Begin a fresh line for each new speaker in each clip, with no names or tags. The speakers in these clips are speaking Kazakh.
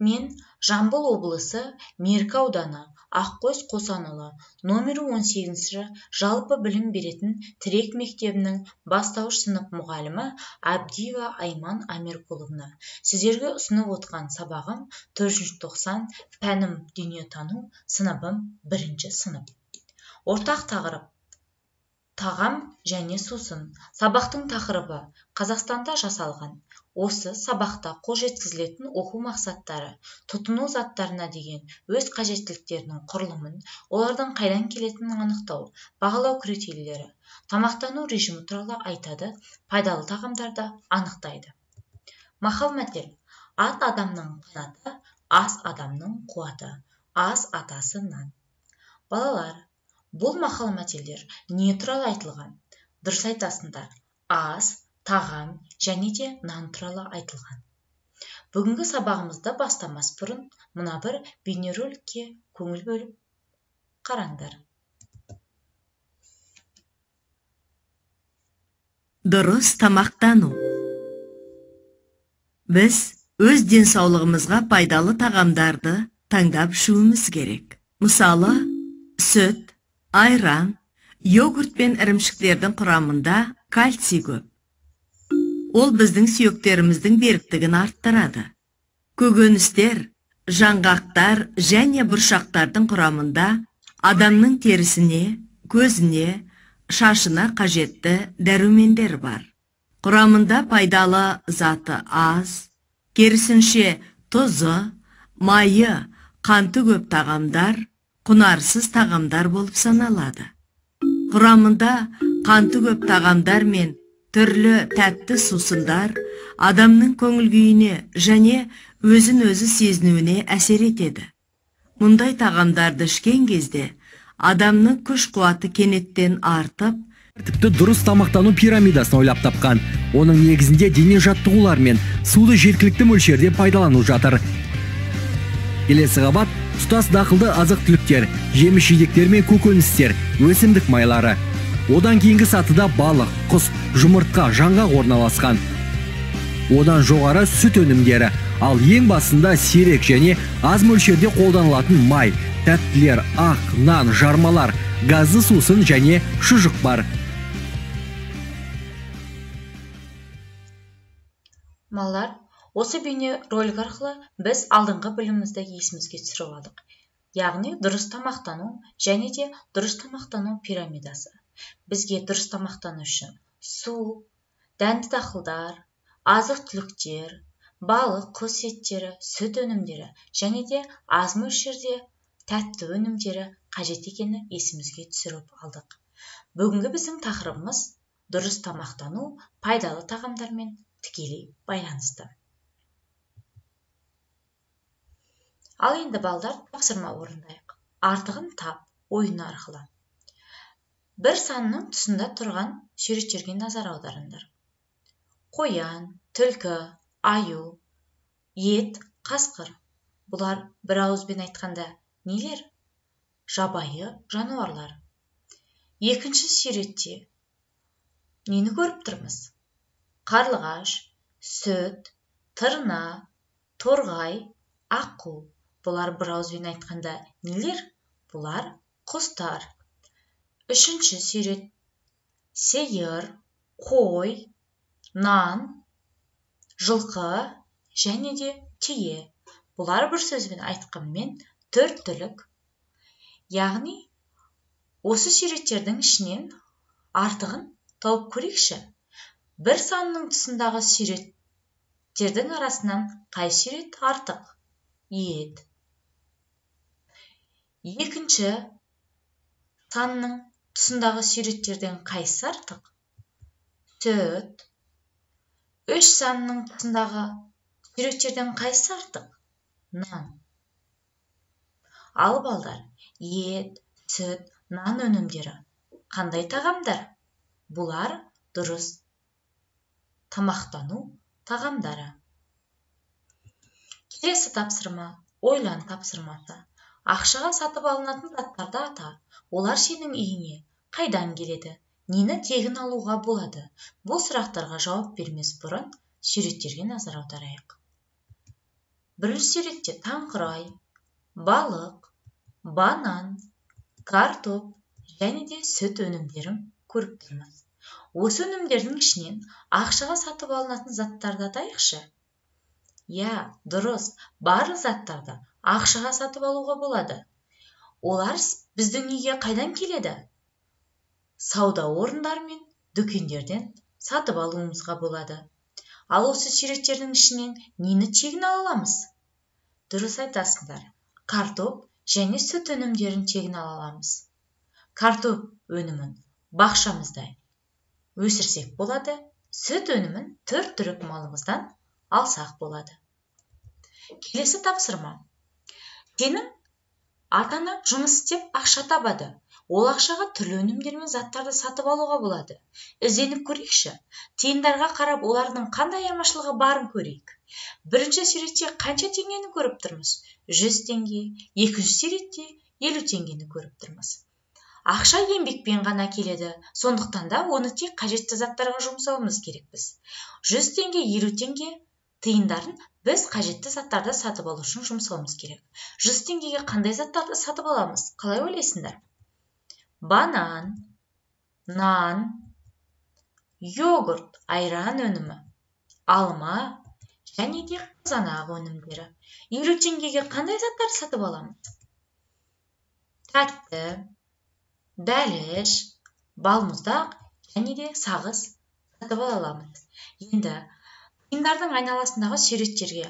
Мен Жамбыл облысы Меркі ауданы Аққойыс Қосанұлы номері 18-ші жалпы білім беретін Тірек мектебінің бастауыш сынып мұғалімі Абдиева Айман Амеркуловна. Сіздерге ұсынып отқан сабағым 490 пәнім дүниетану, сыныбым 1-ші сынып. Ортақ тақырып тағам және сусын. Сабақтың тақырыбы Қазақстанда жасалған. Осы сабақта қол жеткізілетін оқу мақсаттары, тұтыну заттарына деген өз қажеттіліктерінің құрылымын, олардың қайдан келетінін анықтау, бағалау критерийлері, тамақтану режимі туралы айтады, пайдалы тағамдарды анықтайды. Мақал-мәтел: ат адамның қанаты, ас адамның қуаты, ас атасы нан. Балалар, бұл мақал-мәтелдер не туралы айтылған? Дұрыс айтасыңдар. Ас, тағам және де нан туралы айтылған. Бүгінгі сабағымызды бастамас бұрын мына бір бейнероликке көңіл бөліп қараңдар.
Дұрыс тамақтану. Біз өз денсаулығымызға пайдалы тағамдарды таңдап ішуіміз керек. Мысалы, сүт, айран, йогурт пен ірімшіктердің құрамында кальций көп. Ол біздің сүйектеріміздің беріктігін арттырады. Көкөністер, жаңғақтар және бұршақтардың құрамында адамның терісіне, көзіне, шашына қажетті дәрумендер бар. Құрамында пайдалы заты аз, керісінше тұзы, майы, қанты көп тағамдар құнарсыз тағамдар болып саналады. Құрамында қанты көп тағамдар мен түрлі тәтті сусындар адамның көңіл-күйіне және өзін-өзі сезінуіне әсер етеді. Мұндай тағамдарды ішкен кезде адамның күш-қуаты кенеттен артып,
тіпті дұрыс тамақтану пирамидасын ойлап тапқан. Оның негізінде дене жаттығулар мен суды жеткілікті мөлшерде пайдалану жатыр. Келесі қабат тұтас дақылды азық-түліктер, жеміс-жидектер мен көкөністер, өсімдік майлары. Одан кейінгі сатыда балық, құс, жұмыртқа, жаңғақ орналасқан. Одан жоғары сүт өнімдері, ал ең басында сирек және аз мөлшерде қолданылатын май, тәттілер, ақ, нан, жармалар, газды сусын және шұжық бар.
Малар, осы бейне ролик арқылы біз алдыңғы білімімізді есімізге түсіріп алдық. Яғни дұрыс тамақтану және де дұрыс тамақтану пирамидасы. Бізге дұрыс тамақтану үшін су, дәнді дақылдар, азық-түліктер, балық, құс еттері, сүт өнімдері және де аз мөлшерде тәтті өнімдері қажет екені есімізге түсіріп алдық. Бүгінгі біздің тақырыбымыз дұрыс тамақтану пайдалы тағамдармен тікелей байланысты. Ал енді балдар, тапсырма орындайық. Артығын тап ойыны арқылы. Бір санның тұсында тұрған суреттерге назар аударыңдар. Қоян, түлкі, аю, ет, қасқыр. Бұлар бір ауызбен айтқанда нелер? Жабайы жануарлар. Екінші суретте нені көріп тұрмыз? Қарлығаш, сүт, тырна, торғай, аққу. Бұлар бір ауызбен айтқанда нелер? Бұлар құстар. Үшінші сурет сиыр, қой, нан, жылқы және де түйе. Бұлар бір сөзбен айтқанмен төрт түлік. Яғни осы суреттердің ішінен артығын тауып көрейікші. Бір санның тұсындағы суреттердің арасынан қай сурет артық? Ет. Екінші санның тұсындағы суреттерден қайсысы артық? Сүт. Үш санның тұсындағы суреттерден қайсысы артық? Нан. Ал балдар, ет, сүт, нан өнімдері қандай тағамдар? Бұлар дұрыс тамақтану тағамдары. Келесі тапсырма, ойлан тапсырмасы. Ақшаға сатып алынатын заттарды ата. Олар сенің үйіңе қайдан келеді? Нені тегін алуға болады? Бұл сұрақтарға жауап бермес бұрын суреттерге назар аударайық. Бірінші суретте таңқұрай, балық, банан, картоп және де сүт өнімдерін көріп тұрмыз. Осы өнімдердің ішінен ақшаға сатып алынатын заттарды атайықшы. Дұрыс, барлық заттарды ақшаға сатып алуға болады. Олар біздің үйге қайдан келеді? Сауда орындары мен дүкендерден сатып алуымызға болады. Ал осы суреттердің ішінен нені тегін ала аламыз? Дұрыс айтасыңдар. Картоп және сүт өнімдерін тегін ала аламыз. Картоп өнімін бақшамызда өсірсек болады, сүт өнімін түр-түрік малымыздан алсақ болады. Келесі тапсырма. Сенің ата-анаң жұмыс істеп ақша табады. Ол ақшаға түрлі өнімдер мен заттарды сатып алуға болады. Ізденіп көрейікші. Тиындарға қарап, олардың қандай айырмашылығы барын көрейік. Бірінші суретте қанша теңгені көріп тұрмыз? 100 теңге. Екінші суретте 50 теңгені көріп тұрмыз. Ақша еңбекпен ғана келеді. Сондықтан да оны тек қажетті заттарға жұмсауымыз керекпіз. 100 теңге, 50 теңге тиындарын біз қажетті заттарды сатып алу үшін жұмсауымыз керек. 100 теңгеге қандай заттарды сатып аламыз? Қалай ойлайсыңдар? Банан, нан, йогурт, айран өнімі, алма және де қызанақ өнімдері. 50 теңгеге қандай заттарды сатып аламыз? Тәтті, бәліш, балмұздақ және де сағыз сатып аламыз. Енді тиындардың айналасындағы суреттерге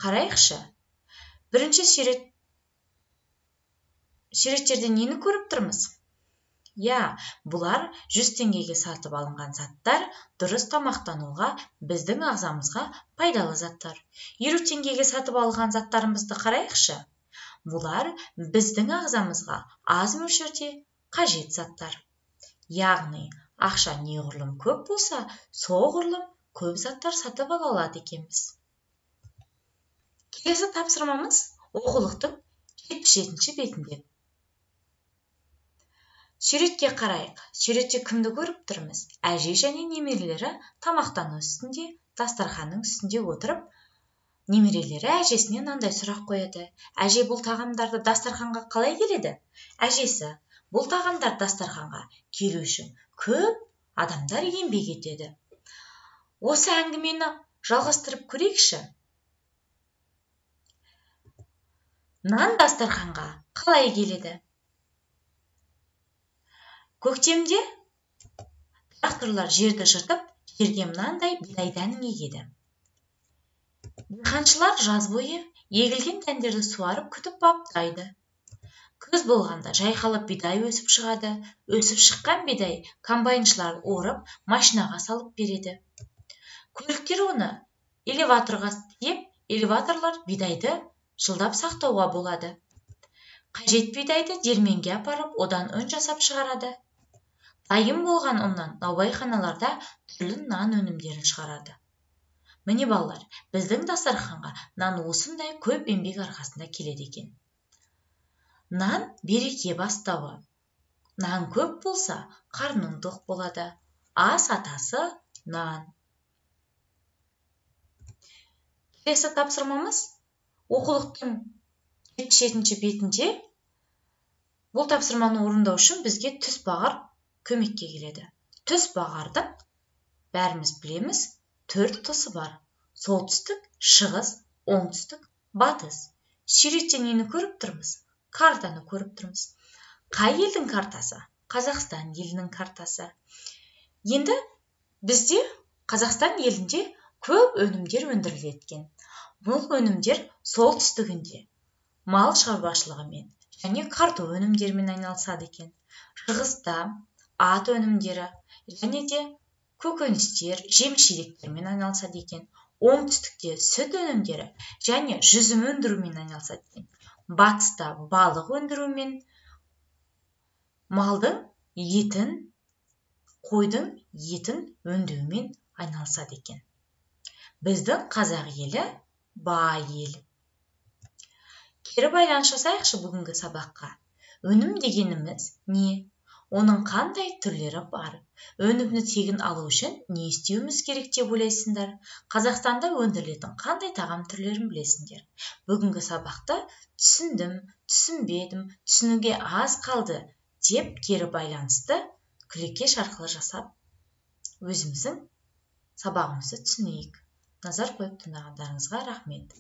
қарайықшы. Бірінші суреттерде нені көріп тұрмыз? Бұлар 100 теңгеге сатып алынған заттар, дұрыс тамақтануға, біздің ағзамызға пайдалы заттар. 50 теңгеге сатып алынған заттарымызды қарайықшы. Бұлар біздің ағзамызға аз мөлшерде қажет заттар. Яғни, ақша неғұрлым көп болса, соғұрлым көп заттар сатып ала алады екенбіз. Келесі тапсырмамыз оқулықтың 77-ші бетінде. Суретке қарайық. Суретте кімді көріп тұрмыз? Әже және немерелері тамақтану үстінде, дастарханның үстінде отырып, немерелері әжесіне мынандай сұрақ қояды. Әже, бұл тағамдарды дастарханға қалай келеді? Әжесі, бұл тағамдар дастарханға келу үшін көп адамдар еңбек етеді. Осы әңгімені жалғастырып көрейікші. Нан дастарханға қалай келеді? Көктемде тракторлар жерді жыртып, жерге мынандай бидайдан егеді. Диқаншылар жаз бойы егілген дәндерді суарып күтіп баптайды. Күз болғанда жайқалып бидай өсіп шығады. Өсіп шыққан бидай комбайншылар орып, машинаға салып береді. Көліктер оны элеваторға тиеп, элеваторлар бидайды жылдап сақтауға болады. Қажет бидайды диірменге апарып, одан ұн жасап шығарады. Дайын болған ұннан наубайханаларда түрлі нан өнімдерін шығарады. Міне балалар, біздің дастарханға нан осындай көп еңбек арқасында келеді екен. Нан береке бастауы. Нан көп болса, қарның тоқ болады. Ас атасы нан. Келесі тапсырмамыз оқулықтың 77-ші бетінде. Бұл тапсырманы орындау үшін бізге түс бағар көмекке келеді. Түс бағардың бәріміз білеміз, 4 тұсы бар. Солтүстік, шығыс, оңтүстік, батыс. Суретте нені көріп тұрмыз? Картаны көріп тұрмыз. Қай елдің картасы? Қазақстан елінің картасы. Енді бізде Қазақстан елінде көп өнімдер өндіріледі. Бұл өнімдер солтүстігінде мал шаруашылығымен және картоп өнімдерімен айналысады екен. Шығыста ат өнімдері және де көкөністер, жеміс-жидектермен айналысады екен. Оңтүстікте сүт өнімдері және жүзім өндірумен айналысады екен. Батыста балық өндірумен, малдың етін, қойдың етін өндірумен айналысады екен. Біздің қазақ елі бай ел. Кері байланыс жасайықшы бүгінгі сабаққа. Өнім дегеніміз не? Оның қандай түрлері бар? Өнімді тегін алу үшін не істеуіміз керек деп ойлайсыңдар? Қазақстанда өндірілетін қандай тағам түрлерін білесіңдер? Бүгінгі сабақта түсіндім, түсінбедім, түсінуге аз қалды деп кері байланысты күлекеш арқылы жасап өзіміздің сабағымызды түсінейік. Назар қойып тыңдағандарыңызға рахмет.